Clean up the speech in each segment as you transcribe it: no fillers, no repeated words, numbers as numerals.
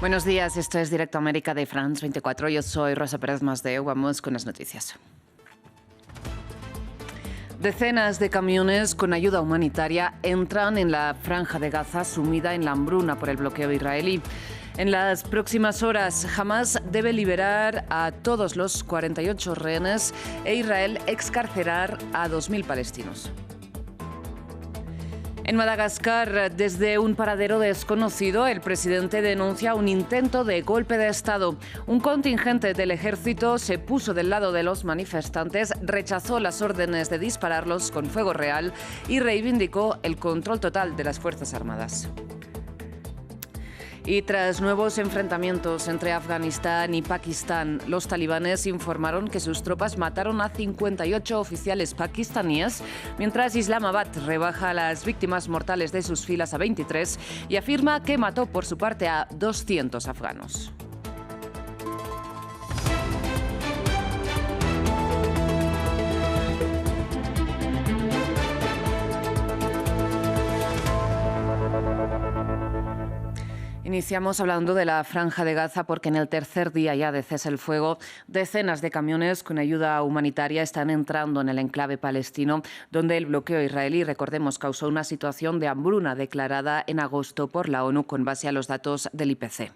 Buenos días, esto es Directo América de France 24. Yo soy Rosa Pérez Masdeu. Vamos con las noticias. Decenas de camiones con ayuda humanitaria entran en la franja de Gaza sumida en la hambruna por el bloqueo israelí. En las próximas horas, Hamás debe liberar a todos los 48 rehenes e Israel excarcerar a 2.000 palestinos. En Madagascar, desde un paradero desconocido, el presidente denuncia un intento de golpe de Estado. Un contingente del ejército se puso del lado de los manifestantes, rechazó las órdenes de dispararlos con fuego real y reivindicó el control total de las Fuerzas Armadas. Y tras nuevos enfrentamientos entre Afganistán y Pakistán, los talibanes informaron que sus tropas mataron a 58 oficiales pakistaníes, mientras Islamabad rebaja las víctimas mortales de sus filas a 23 y afirma que mató por su parte a 200 afganos. Iniciamos hablando de la Franja de Gaza porque en el tercer día ya de cese el fuego, decenas de camiones con ayuda humanitaria están entrando en el enclave palestino, donde el bloqueo israelí, recordemos, causó una situación de hambruna declarada en agosto por la ONU con base a los datos del IPC.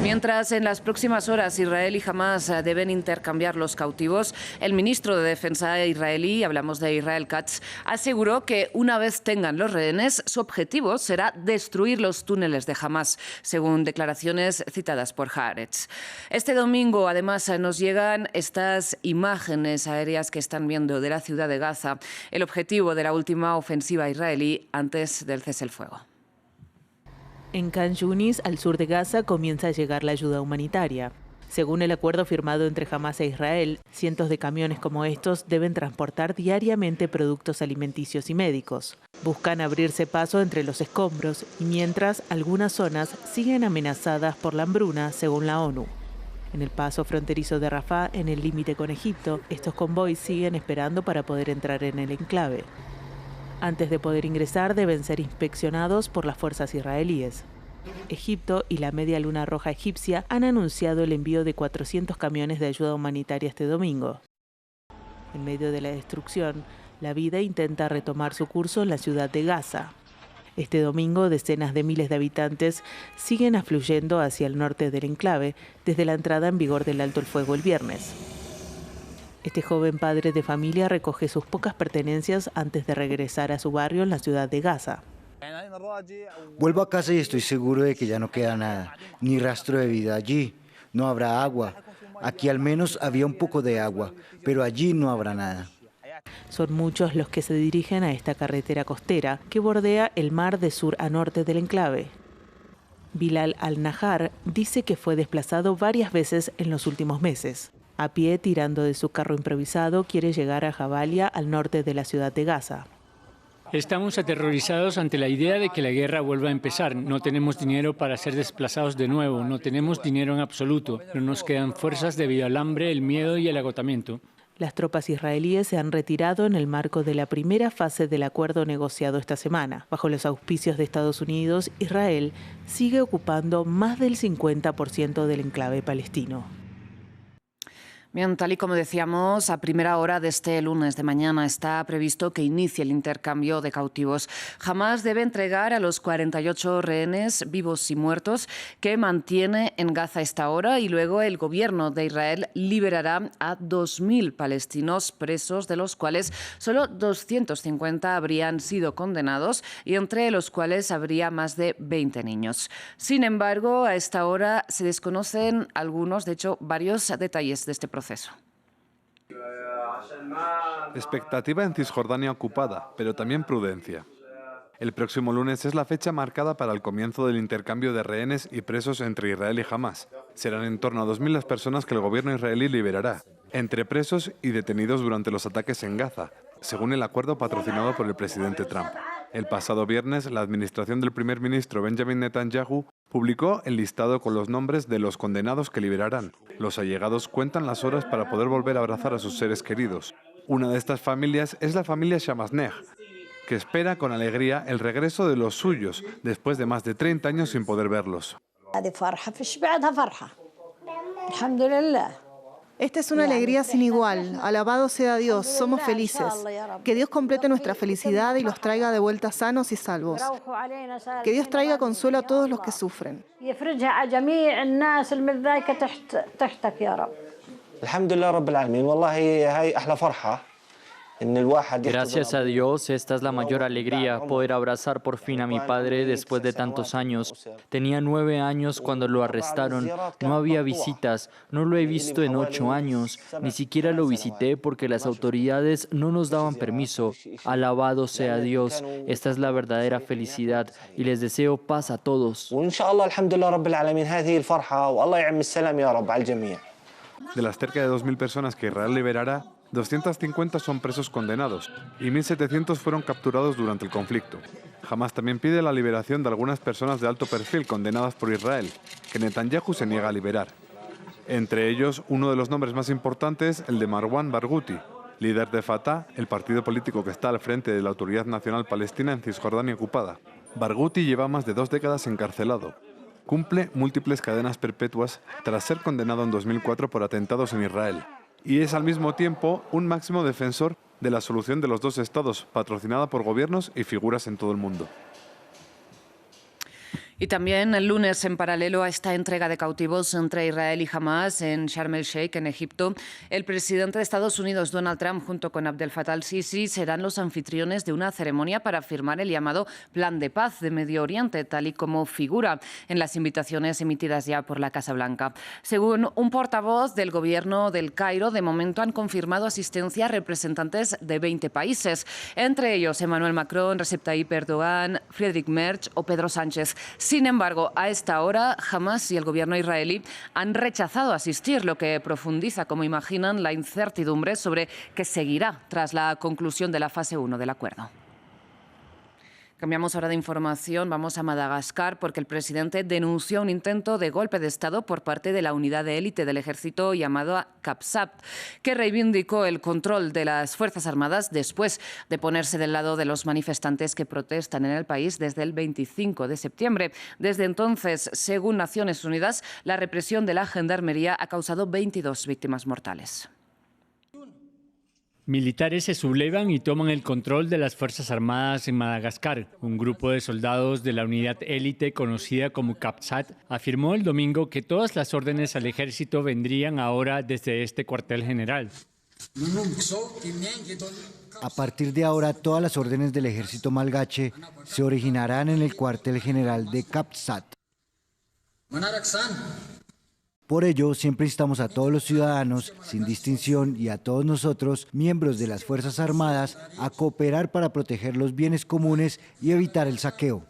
Mientras en las próximas horas Israel y Hamás deben intercambiar los cautivos, el ministro de Defensa israelí, hablamos de Israel Katz, aseguró que una vez tengan los rehenes, su objetivo será destruir los túneles de Hamás, según declaraciones citadas por Haaretz. Este domingo, además, nos llegan estas imágenes aéreas que están viendo de la ciudad de Gaza, el objetivo de la última ofensiva israelí antes del cese el fuego. En Khan Yunis, al sur de Gaza, comienza a llegar la ayuda humanitaria. Según el acuerdo firmado entre Hamás e Israel, cientos de camiones como estos deben transportar diariamente productos alimenticios y médicos. Buscan abrirse paso entre los escombros y mientras algunas zonas siguen amenazadas por la hambruna, según la ONU. En el paso fronterizo de Rafah, en el límite con Egipto, estos convoys siguen esperando para poder entrar en el enclave. Antes de poder ingresar, deben ser inspeccionados por las fuerzas israelíes. Egipto y la Media Luna Roja egipcia han anunciado el envío de 400 camiones de ayuda humanitaria este domingo. En medio de la destrucción, la vida intenta retomar su curso en la ciudad de Gaza. Este domingo, decenas de miles de habitantes siguen afluyendo hacia el norte del enclave desde la entrada en vigor del alto el fuego el viernes. Este joven padre de familia recoge sus pocas pertenencias antes de regresar a su barrio en la ciudad de Gaza. Vuelvo a casa y estoy seguro de que ya no queda nada, ni rastro de vida allí. No habrá agua. Aquí al menos había un poco de agua, pero allí no habrá nada. Son muchos los que se dirigen a esta carretera costera que bordea el mar de sur a norte del enclave. Bilal al-Nahar dice que fue desplazado varias veces en los últimos meses. A pie, tirando de su carro improvisado, quiere llegar a Jabalia, al norte de la ciudad de Gaza. Estamos aterrorizados ante la idea de que la guerra vuelva a empezar. No tenemos dinero para ser desplazados de nuevo, no tenemos dinero en absoluto. No nos quedan fuerzas debido al hambre, el miedo y el agotamiento. Las tropas israelíes se han retirado en el marco de la primera fase del acuerdo negociado esta semana. Bajo los auspicios de Estados Unidos, Israel sigue ocupando más del 50% del enclave palestino. Bien, tal y como decíamos, a primera hora de este lunes de mañana está previsto que inicie el intercambio de cautivos. Hamás debe entregar a los 48 rehenes vivos y muertos que mantiene en Gaza a esta hora y luego el gobierno de Israel liberará a 2.000 palestinos presos, de los cuales solo 250 habrían sido condenados y entre los cuales habría más de 20 niños. Sin embargo, a esta hora se desconocen algunos, de hecho, varios detalles de este proceso. Expectativa en Cisjordania ocupada, pero también prudencia. El próximo lunes es la fecha marcada para el comienzo del intercambio de rehenes y presos entre Israel y Hamás. Serán en torno a 2.000 las personas que el gobierno israelí liberará, entre presos y detenidos durante los ataques en Gaza, según el acuerdo patrocinado por el presidente Trump. El pasado viernes, la administración del primer ministro Benjamin Netanyahu publicó el listado con los nombres de los condenados que liberarán. Los allegados cuentan las horas para poder volver a abrazar a sus seres queridos. Una de estas familias es la familia Shamazneh, que espera con alegría el regreso de los suyos después de más de 30 años sin poder verlos. Esta es una alegría sin igual. Alabado sea Dios, somos felices. Que Dios complete nuestra felicidad y los traiga de vuelta sanos y salvos. Que Dios traiga consuelo a todos los que sufren. Gracias a Dios, esta es la mayor alegría, poder abrazar por fin a mi padre después de tantos años. Tenía 9 años cuando lo arrestaron, no había visitas, no lo he visto en 8 años, ni siquiera lo visité porque las autoridades no nos daban permiso. Alabado sea Dios, esta es la verdadera felicidad y les deseo paz a todos. De las cerca de 2.000 personas que Israel liberará, 250 son presos condenados y 1.700 fueron capturados durante el conflicto. Hamás también pide la liberación de algunas personas de alto perfil condenadas por Israel, que Netanyahu se niega a liberar. Entre ellos, uno de los nombres más importantes, el de Marwan Barghouti, líder de Fatah, el partido político que está al frente de la Autoridad Nacional Palestina en Cisjordania ocupada. Barghouti lleva más de 2 décadas encarcelado. Cumple múltiples cadenas perpetuas tras ser condenado en 2004 por atentados en Israel. Y es al mismo tiempo un máximo defensor de la solución de los 2 estados, patrocinada por gobiernos y figuras en todo el mundo. Y también el lunes, en paralelo a esta entrega de cautivos entre Israel y Hamás en Sharm el-Sheikh, en Egipto, el presidente de Estados Unidos, Donald Trump, junto con Abdel Fattah al-Sisi, serán los anfitriones de una ceremonia para firmar el llamado Plan de Paz de Medio Oriente, tal y como figura en las invitaciones emitidas ya por la Casa Blanca. Según un portavoz del gobierno del Cairo, de momento han confirmado asistencia a representantes de 20 países, entre ellos Emmanuel Macron, Recep Tayyip Erdogan, Friedrich Merz o Pedro Sánchez. Sin embargo, a esta hora, Hamás y el gobierno israelí han rechazado asistir, lo que profundiza, como imaginan, la incertidumbre sobre qué seguirá tras la conclusión de la fase 1 del acuerdo. Cambiamos ahora de información, vamos a Madagascar porque el presidente denunció un intento de golpe de Estado por parte de la unidad de élite del ejército llamado CAPSAT, que reivindicó el control de las Fuerzas Armadas después de ponerse del lado de los manifestantes que protestan en el país desde el 25 de septiembre. Desde entonces, según Naciones Unidas, la represión de la gendarmería ha causado 22 víctimas mortales. Militares se sublevan y toman el control de las Fuerzas Armadas en Madagascar. Un grupo de soldados de la unidad élite conocida como CAPSAT afirmó el domingo que todas las órdenes al ejército vendrían ahora desde este cuartel general. A partir de ahora, todas las órdenes del ejército malgache se originarán en el cuartel general de CAPSAT. Por ello, siempre instamos a todos los ciudadanos, sin distinción, y a todos nosotros, miembros de las Fuerzas Armadas, a cooperar para proteger los bienes comunes y evitar el saqueo.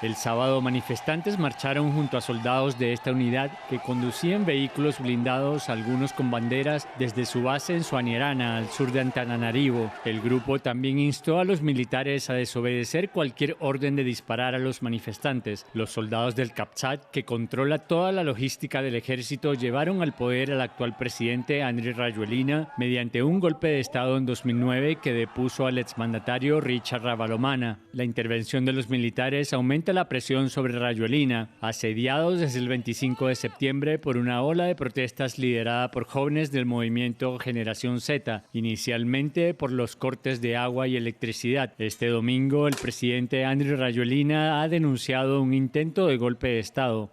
El sábado, manifestantes marcharon junto a soldados de esta unidad que conducían vehículos blindados, algunos con banderas, desde su base en Soaniarana, al sur de Antananarivo. El grupo también instó a los militares a desobedecer cualquier orden de disparar a los manifestantes. Los soldados del CAPSAT, que controla toda la logística del ejército, llevaron al poder al actual presidente Andry Rajoelina mediante un golpe de Estado en 2009 que depuso al exmandatario Richard Ravalomanana. La intervención de los militares aumenta la presión sobre Rajoelina, asediados desde el 25 de septiembre por una ola de protestas liderada por jóvenes del movimiento Generación Z, inicialmente por los cortes de agua y electricidad. Este domingo, el presidente Andry Rajoelina ha denunciado un intento de golpe de Estado.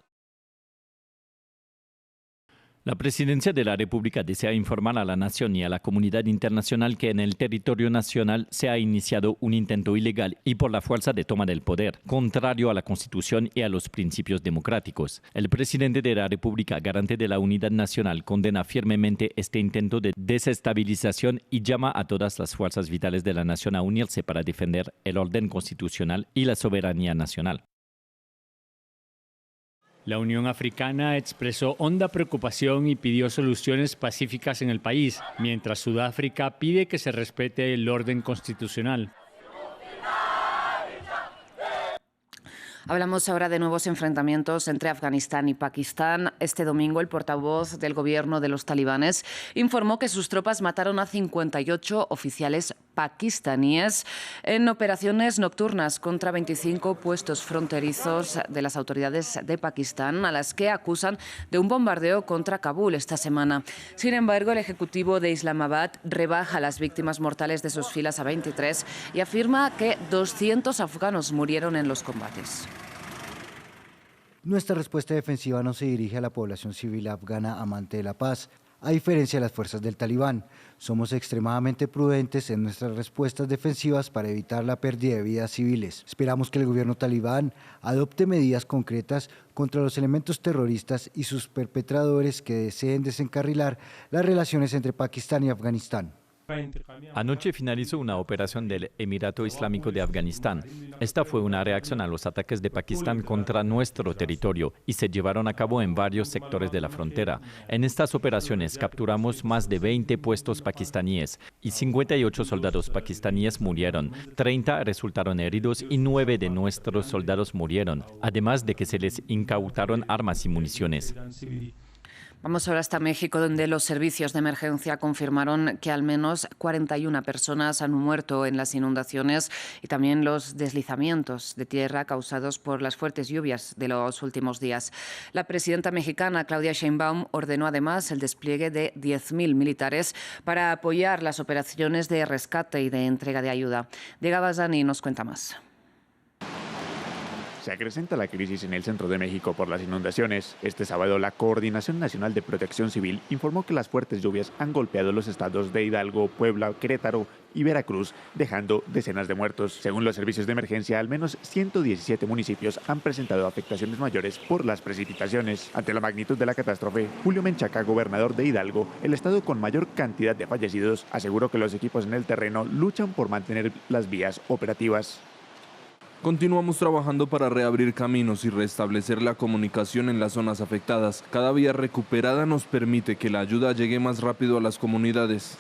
La Presidencia de la República desea informar a la nación y a la comunidad internacional que en el territorio nacional se ha iniciado un intento ilegal y por la fuerza de toma del poder, contrario a la Constitución y a los principios democráticos. El presidente de la República, garante de la unidad nacional, condena firmemente este intento de desestabilización y llama a todas las fuerzas vitales de la nación a unirse para defender el orden constitucional y la soberanía nacional. La Unión Africana expresó honda preocupación y pidió soluciones pacíficas en el país, mientras Sudáfrica pide que se respete el orden constitucional. Hablamos ahora de nuevos enfrentamientos entre Afganistán y Pakistán. Este domingo, el portavoz del gobierno de los talibanes informó que sus tropas mataron a 58 oficiales pakistaníes en operaciones nocturnas contra 25 puestos fronterizos de las autoridades de Pakistán, a las que acusan de un bombardeo contra Kabul esta semana. Sin embargo, el Ejecutivo de Islamabad rebaja las víctimas mortales de sus filas a 23 y afirma que 200 afganos murieron en los combates. Nuestra respuesta defensiva no se dirige a la población civil afgana amante de la paz, a diferencia de las fuerzas del Talibán. Somos extremadamente prudentes en nuestras respuestas defensivas para evitar la pérdida de vidas civiles. Esperamos que el gobierno talibán adopte medidas concretas contra los elementos terroristas y sus perpetradores que deseen desencarrilar las relaciones entre Pakistán y Afganistán. Anoche finalizó una operación del Emirato Islámico de Afganistán. Esta fue una reacción a los ataques de Pakistán contra nuestro territorio y se llevaron a cabo en varios sectores de la frontera. En estas operaciones capturamos más de 20 puestos pakistaníes y 58 soldados pakistaníes murieron. 30 resultaron heridos y 9 de nuestros soldados murieron, además de que se les incautaron armas y municiones. Vamos ahora hasta México, donde los servicios de emergencia confirmaron que al menos 41 personas han muerto en las inundaciones y también los deslizamientos de tierra causados por las fuertes lluvias de los últimos días. La presidenta mexicana, Claudia Sheinbaum, ordenó además el despliegue de 10.000 militares para apoyar las operaciones de rescate y de entrega de ayuda. Diego Bazzani nos cuenta más. Se acrecenta la crisis en el centro de México por las inundaciones. Este sábado, la Coordinación Nacional de Protección Civil informó que las fuertes lluvias han golpeado los estados de Hidalgo, Puebla, Querétaro y Veracruz, dejando decenas de muertos. Según los servicios de emergencia, al menos 117 municipios han presentado afectaciones mayores por las precipitaciones. Ante la magnitud de la catástrofe, Julio Menchaca, gobernador de Hidalgo, el estado con mayor cantidad de fallecidos, aseguró que los equipos en el terreno luchan por mantener las vías operativas. Continuamos trabajando para reabrir caminos y restablecer la comunicación en las zonas afectadas. Cada vía recuperada nos permite que la ayuda llegue más rápido a las comunidades.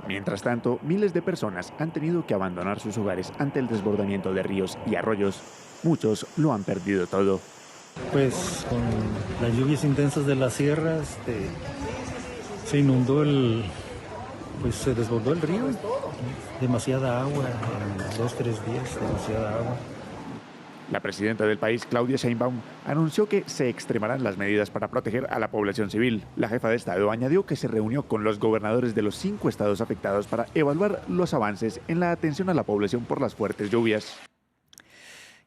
Mientras tanto, miles de personas han tenido que abandonar sus hogares ante el desbordamiento de ríos y arroyos. Muchos lo han perdido todo. Pues con las lluvias intensas de la sierra, se inundó se desbordó el río. Demasiada agua, en 2-3 días, demasiada agua. La presidenta del país, Claudia Sheinbaum, anunció que se extremarán las medidas para proteger a la población civil. La jefa de Estado añadió que se reunió con los gobernadores de los 5 estados afectados para evaluar los avances en la atención a la población por las fuertes lluvias.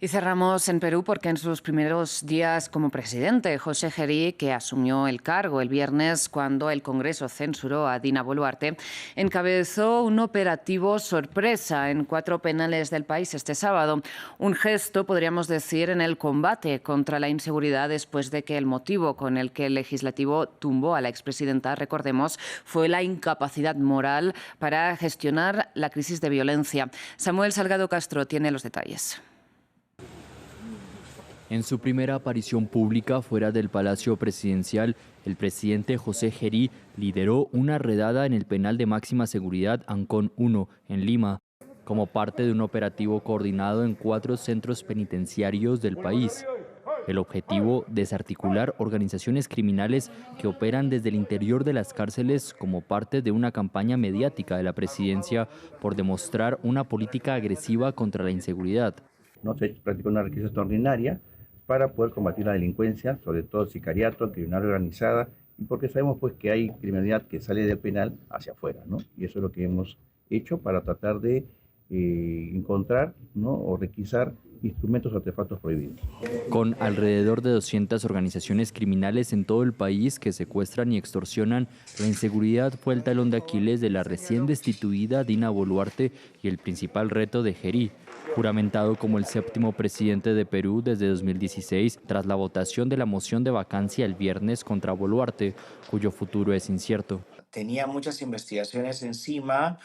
Y cerramos en Perú porque en sus primeros días como presidente, José Gerí, que asumió el cargo el viernes cuando el Congreso censuró a Dina Boluarte, encabezó un operativo sorpresa en 4 penales del país este sábado. Un gesto, podríamos decir, en el combate contra la inseguridad después de que el motivo con el que el legislativo tumbó a la expresidenta, recordemos, fue la incapacidad moral para gestionar la crisis de violencia. Samuel Salgado Castro tiene los detalles. En su primera aparición pública fuera del Palacio Presidencial, el presidente José Gerí lideró una redada en el penal de máxima seguridad Ancón 1, en Lima, como parte de un operativo coordinado en 4 centros penitenciarios del país. El objetivo, desarticular organizaciones criminales que operan desde el interior de las cárceles como parte de una campaña mediática de la presidencia por demostrar una política agresiva contra la inseguridad. No se practicó una requisa extraordinaria para poder combatir la delincuencia, sobre todo sicariato, criminal organizada, y porque sabemos pues que hay criminalidad que sale del penal hacia afuera, ¿no? Y eso es lo que hemos hecho para tratar de encontrar, ¿no?, o requisar instrumentos o artefactos prohibidos. Con alrededor de 200 organizaciones criminales en todo el país que secuestran y extorsionan, la inseguridad fue el talón de Aquiles de la recién destituida Dina Boluarte y el principal reto de Gerí, juramentado como el 7º presidente de Perú desde 2016, tras la votación de la moción de vacancia el viernes contra Boluarte, cuyo futuro es incierto. Tenía muchas investigaciones encima,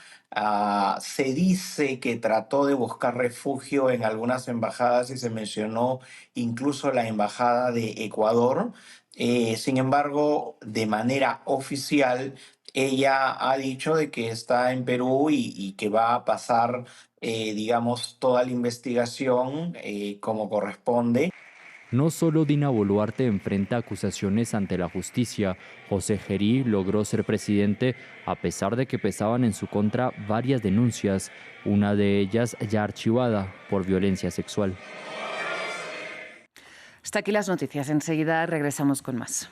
se dice que trató de buscar refugio en algunas embajadas y se mencionó incluso la embajada de Ecuador. Sin embargo, de manera oficial, ella ha dicho de que está en Perú y que va a pasar, digamos, toda la investigación como corresponde. No solo Dina Boluarte enfrenta acusaciones ante la justicia, José Gerí logró ser presidente a pesar de que pesaban en su contra varias denuncias, una de ellas ya archivada por violencia sexual. Hasta aquí las noticias. Enseguida regresamos con más.